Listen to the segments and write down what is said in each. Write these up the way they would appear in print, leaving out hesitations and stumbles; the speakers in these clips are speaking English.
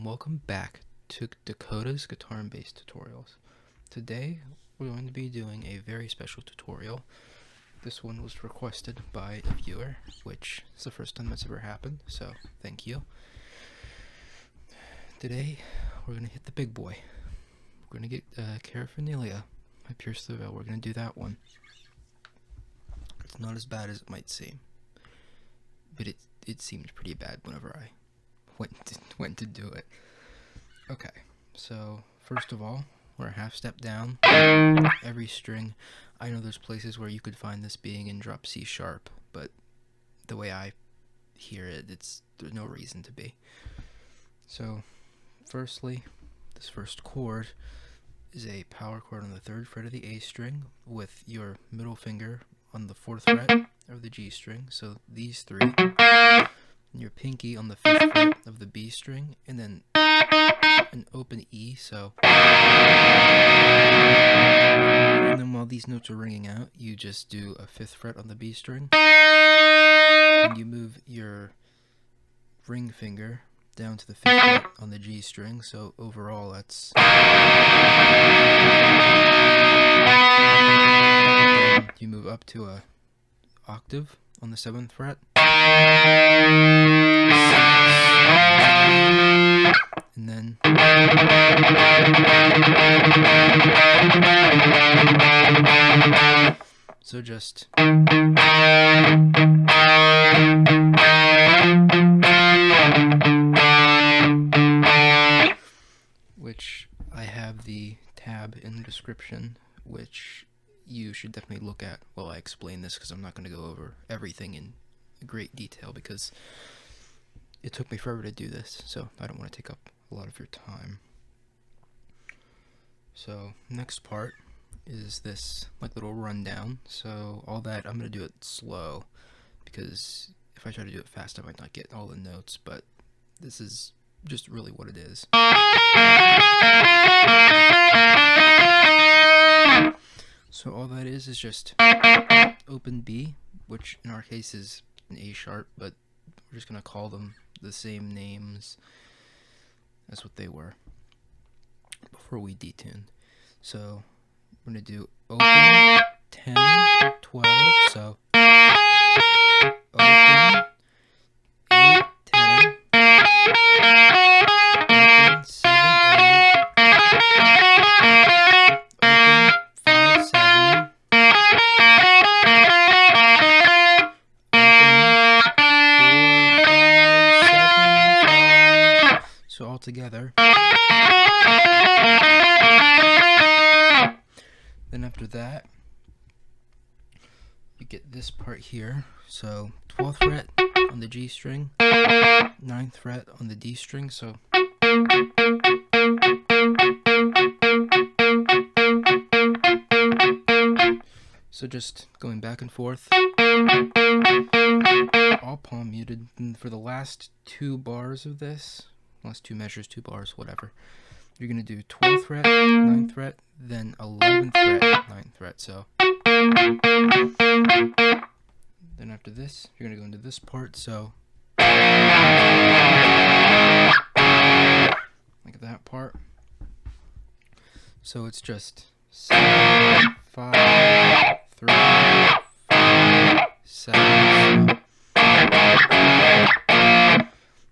and welcome back to Dakota's Guitar and Bass Tutorials. Today we're going to be doing a very special tutorial. This one was requested by a viewer, which is the first time that's ever happened, so thank you. Today we're going to hit the big boy. We're going to get Caraphernelia by Pierce the Veil. We're going to do that one. It's not as bad as it might seem, but it seemed pretty bad whenever I went to do it. Okay, so first of all, we're a half step down. Every string, I know there's places where you could find this being in drop C sharp, but the way I hear it, there's no reason to be. So firstly, this first chord is a power chord on the 3rd fret of the A string with your middle finger on the 4th fret of the G string, so these three, and your pinky on the 5th fret of the B string, and then an open E, so, and then while these notes are ringing out, you just do a 5th fret on the B string, and you move your ring finger down to the 5th fret on the G string, so overall that's, then you move up to a octave on the 7th fret, and then so just which I have the tab in the description, which you should definitely look at while I explain this, because I'm not going to go over everything in great detail because it took me forever to do this, so I don't want to take up a lot of your time. So next part is this like little rundown. So all that, I'm going to do it slow because if I try to do it fast I might not get all the notes, but this is just really what it is. So all that is just open B, which in our case is an A sharp, but we're just going to call them the same names as what they were before we detuned. So we're going to do open 10, 12, so open 8, 10, open 7, 8, open 5, 7, so all together. Then after that, you get this part here. So 12th fret on the G string, 9th fret on the D string. So just going back and forth, all palm muted. And for the last 2 bars of this, last 2 measures, 2 bars, whatever, you're going to do 12th fret, 9th fret, then 11th fret, 9th fret. So then after this, you're going to go into this part, so like that part. So it's just 7, 5, 3, 5, 7, so.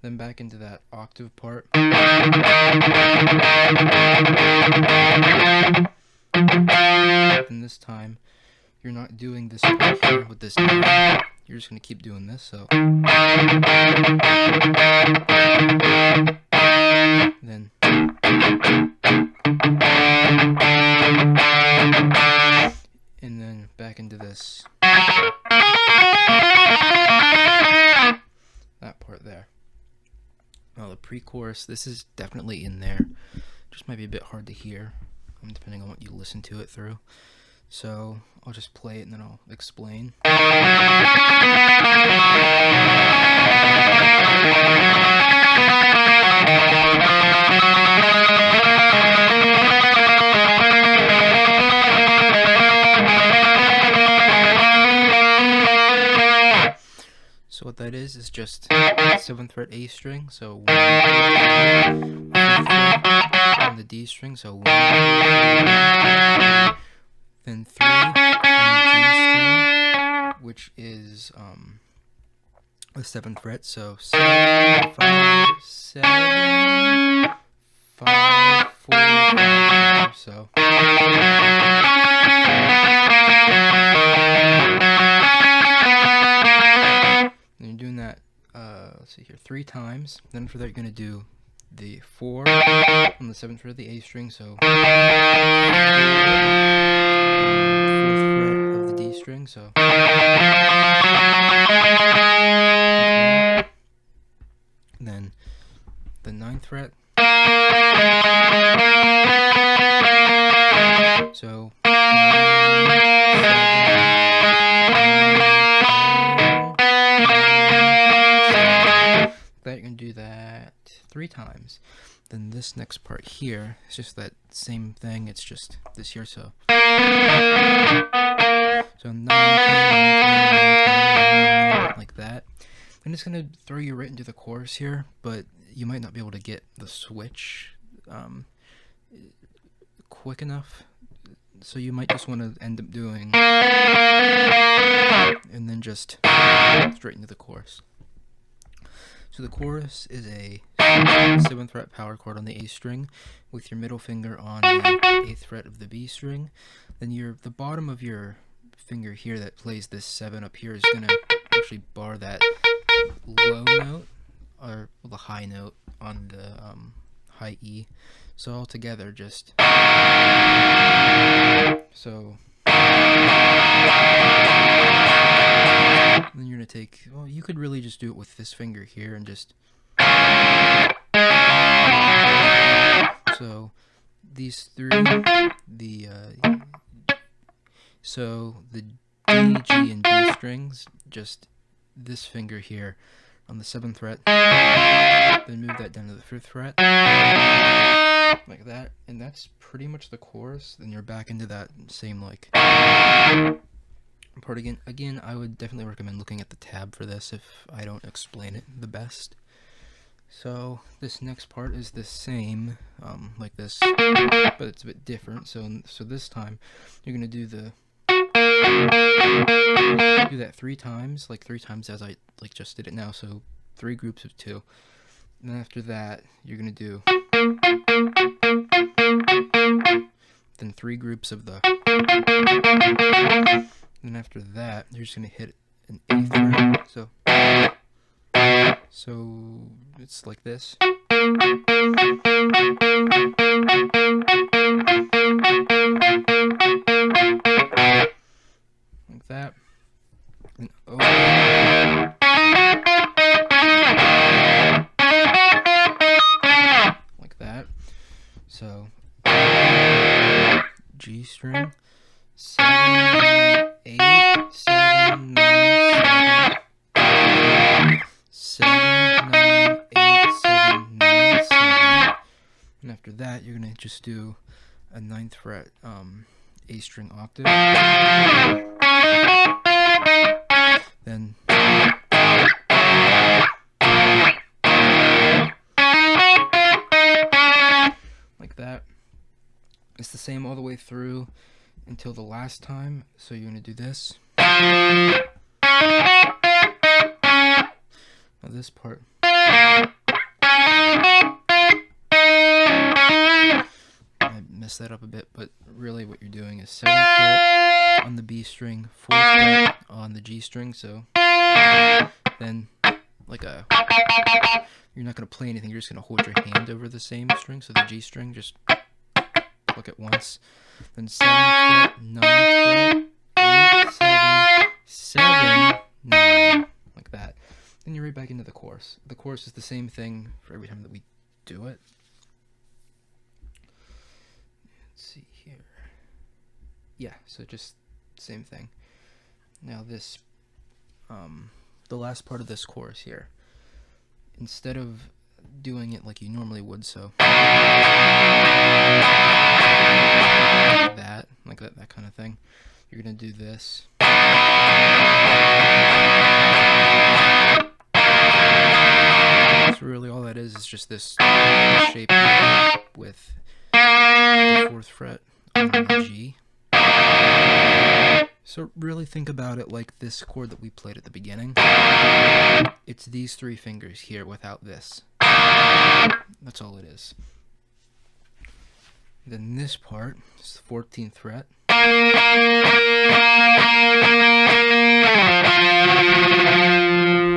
Then back into that octave part. And this time, you're not doing this part here with this note. You're just going to keep doing this, so. Then. And then back into this. That part there. Now the pre-chorus, this is definitely in there. Just might be a bit hard to hear, depending on what you listen to it through. So I'll just play it and then I'll explain. So what that is just 7th fret A string, so 1, D string, so 1, 2, 3, then 3 on the G string, which is the 7th fret, so 7, 5, 7, 5, 4, 5, so. And you're doing that, let's see here, 3 times. Then for that, you're going to do the 4 on the 7th fret of the A string, so 4th fret of the D string, so. Then the 9th fret, so 9, 7, that you're going to do that 3 times. Then this next part here is just that same thing, it's just this here, so 9, 10, 9, 10, 9, like that. I'm just going to throw you right into the chorus here, but you might not be able to get the switch quick enough, so you might just want to end up doing and then just straight into the chorus. So the chorus is a 7th fret power chord on the A string with your middle finger on the 8th fret of the B string. Then the bottom of your finger here that plays this 7 up here is going to actually bar that low note, or the high note on the high E. So all together, just so. Then you're gonna take. Well, you could really just do it with this finger here and just. So these three, so the D, G, and B strings, just this finger here on the 7th fret, then move that down to the 5th fret, like that, and that's pretty much the chorus. Then you're back into that same like part again. Again, I would definitely recommend looking at the tab for this if I don't explain it the best. So this next part is the same, like this, but it's a bit different. So this time you're gonna do that 3 times, like 3 times as I just did it now. So 3 groups of 2. And then after that, you're gonna do then 3 groups of the. And after that, you're just gonna hit an 8th fret. So it's like this. Like that. And over. Like that. So G string, 7, 8, 7, 9, 7, 9, 8, 7, 9, 7. And after that, you're gonna just do a 9th fret A string octave. Then like that. It's the same all the way through until the last time. So you're gonna do this. Now this part. I messed that up a bit, but really what you're doing is 7th fret on the B string, 4th fret on the G string. So then you're not gonna play anything. You're just gonna hold your hand over the same string. So the G string, just click it once. Then 7th fret, 9th fret, 8, 7, 7, 9, like that. Then you're right back into the chorus. The chorus is the same thing for every time that we do it. Let's see here. Yeah, so just same thing. Now this, the last part of this chorus here, instead of doing it like you normally would, so that kind of thing, you're gonna do this. So really all that is just this shape with the 4th fret on the G. So really think about it like this chord that we played at the beginning. It's these 3 fingers here without this. That's all it is. Then this part is the 14th fret. Like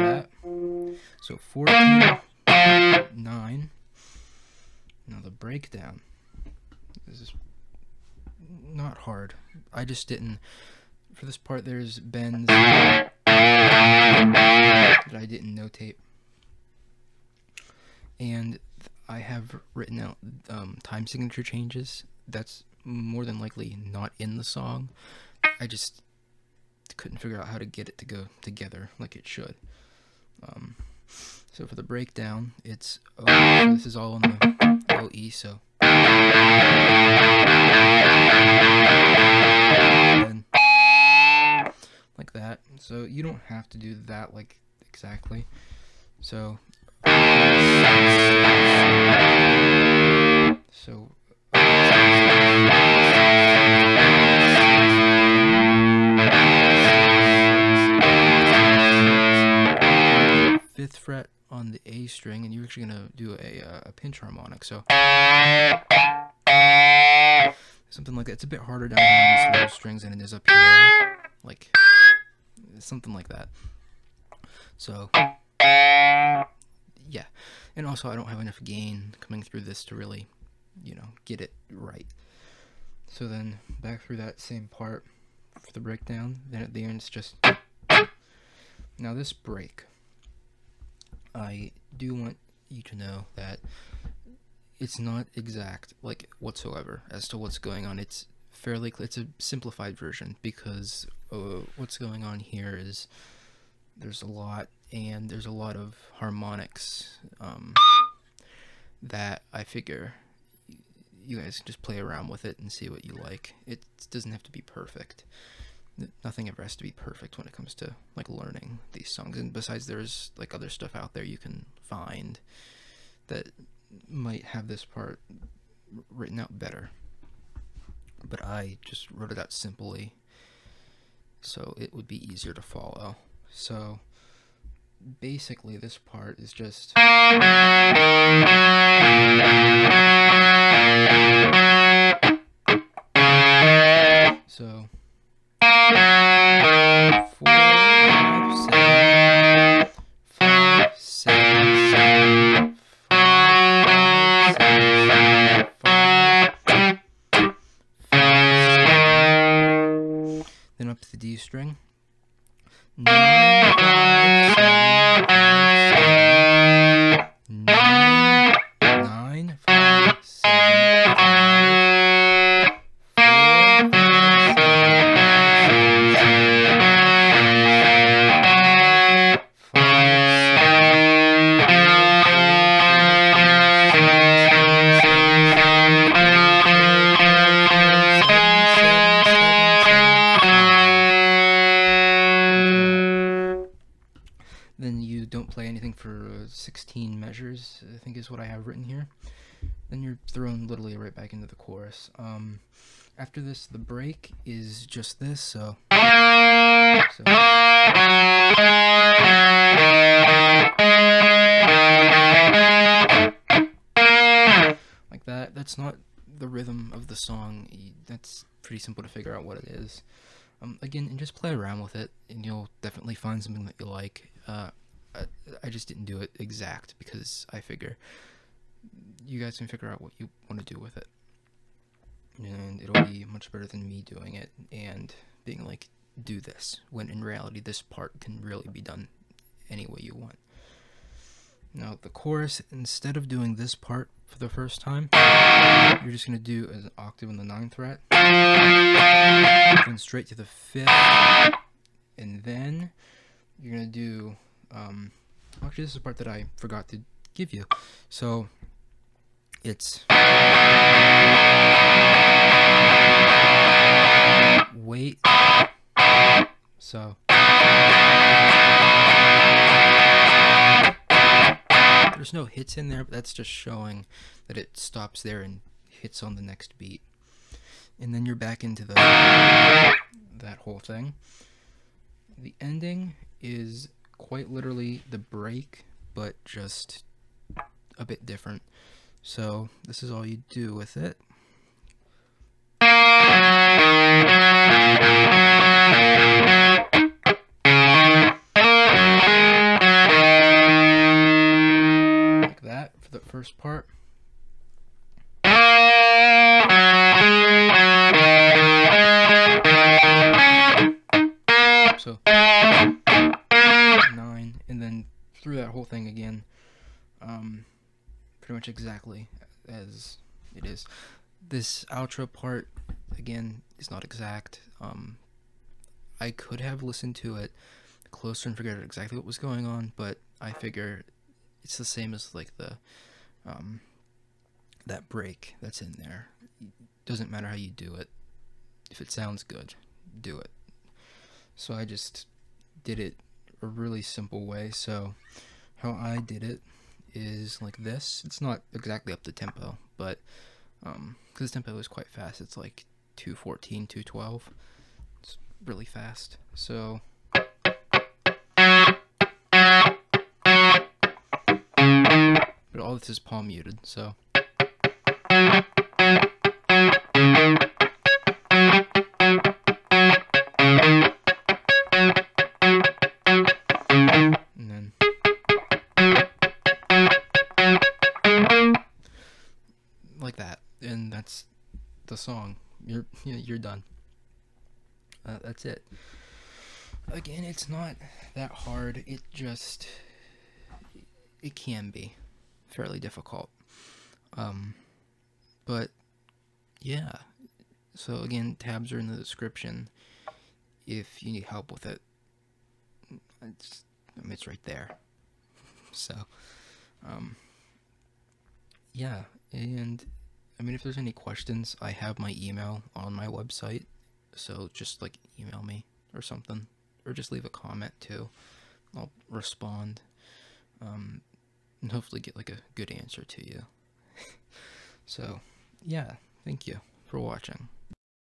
that. So 14, 9. Now the breakdown. This is not hard. I just didn't. For this part, there's bends that I didn't notate. And I have written out time signature changes. That's more than likely not in the song. I just couldn't figure out how to get it to go together like it should. So for the breakdown, it's O. So this is all on the OE, so. And like that. So you don't have to do that like exactly. So fifth fret on the A string, and you're actually gonna do a pinch harmonic. So something like that. It's a bit harder down here on these low strings than it is up here, like something like that. So yeah, and also I don't have enough gain coming through this to really, get it right. So then back through that same part for the breakdown. Then at the end it's just. Now this break, I do want you to know that it's not exact, like, whatsoever as to what's going on. It's fairly clear. It's a simplified version because what's going on here is there's a lot of harmonics that I figure you guys can just play around with it and see what you like. It doesn't have to be perfect. Nothing ever has to be perfect when it comes to like learning these songs. And besides, there's like other stuff out there you can find that might have this part written out better. But I just wrote it out simply so it would be easier to follow. So basically this part is just so 4, 5, 7, 5, 7, 7, 5, 7, 5, 5, then up to the D string. 9, 5, 7, 9, 9, 5, 7, 5, Then you don't play anything for 16 measures, I think is what I have written here. Then you're thrown literally right back into the chorus. After this, the break is just this, so like that. That's not the rhythm of the song. That's pretty simple to figure out what it is. Again, and just play around with it, and you'll definitely find something that you like. I just didn't do it exact because I figure you guys can figure out what you want to do with it, and it'll be much better than me doing it and being like, do this, when in reality this part can really be done any way you want. Now the chorus, instead of doing this part for the first time, you're just going to do an octave on the 9th fret, then straight to the 5th, and then you're going to do actually this is the part that I forgot to give you. So it's wait, so there's no hits in there, but that's just showing that it stops there and hits on the next beat. And then you're back into that whole thing. The ending is quite literally the break, but just a bit different. So this is all you do with it. Like that for the first part. So 9, and then through that whole thing again, pretty much exactly as it is. This outro part, again, is not exact. I could have listened to it closer and figured out exactly what was going on, but I figure it's the same as like the that break that's in there. Doesn't matter how you do it. If it sounds good, do it. So I just did it a really simple way. So how I did it is like this. It's not exactly up to tempo, but because tempo is quite fast. It's like 2:14, 2:12. It's really fast. So but all this is palm muted, so and then like that, and that's the song. You're done. That's it. Again, it's not that hard. It can be fairly difficult. But yeah. So again, tabs are in the description if you need help with it. It's right there. So, yeah, and I mean, if there's any questions, I have my email on my website, so just like email me or something, or just leave a comment too. I'll respond, and hopefully get like a good answer to you. So, yeah, thank you for watching.